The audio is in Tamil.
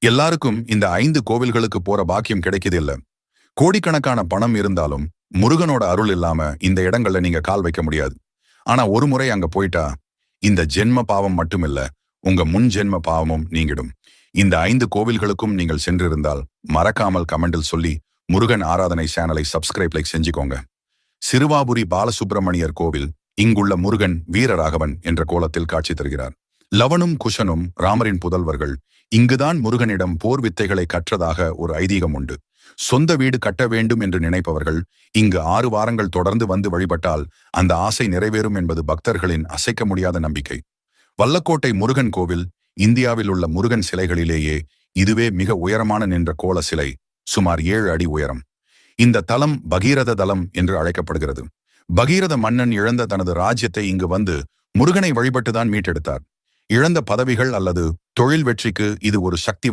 எல்லாருக்கும் இந்த 5 கோவில்களுக்கு போற பாக்கியம் கிடைக்குது இல்ல. கோடிக்கணக்கான பணம் இருந்தாலும் முருகனோட அருள் இல்லாம இந்த இடங்கள்ல நீங்க கால் வைக்க முடியாது. ஆனா ஒரு முறை அங்க போயிட்டா இந்த ஜென்ம பாவம் மட்டுமில்ல, உங்க முன் ஜென்ம பாவமும் நீங்கிடும். இந்த 5 கோவில்களுக்கும் நீங்கள் சென்றிருந்தால் மறக்காமல் கமெண்டில் சொல்லி முருகன் ஆராதனை சேனலை சப்ஸ்கிரைப் லைக் செஞ்சுக்கோங்க. சிறுவாபுரி பாலசுப்பிரமணியர் கோவில். இங்குள்ள முருகன் வீரராகவன் என்ற கோலத்தில் காட்சி தருகிறார். லவனும் குஷனும் ராமரின் புதல்வர்கள். இங்குதான் முருகனிடம் போர் வித்தைகளை கற்றதாக ஒரு ஐதீகம் உண்டு. சொந்த வீடு கட்ட வேண்டும் என்று நினைப்பவர்கள் இங்கு 6 வாரங்கள் தொடர்ந்து வந்து வழிபட்டால் அந்த ஆசை நிறைவேறும் என்பது பக்தர்களின் அசைக்க முடியாத நம்பிக்கை. வல்லக்கோட்டை முருகன் கோவில் இந்தியாவில் உள்ள முருகன் சிலைகளிலேயே இதுவே மிக உயரமான நின்ற கோல சிலை. சுமார் 7 அடி உயரம். இந்த தலம் பகீரத தலம் என்று அழைக்கப்படுகிறது. பகீரத மன்னன் இழந்த தனது ராஜ்யத்தை இங்கு வந்து முருகனை வழிபட்டுதான் மீட்டெடுத்தார். இழந்த பதவிகள் அல்லது தொழில் வெற்றிக்கு இது ஒரு சக்தி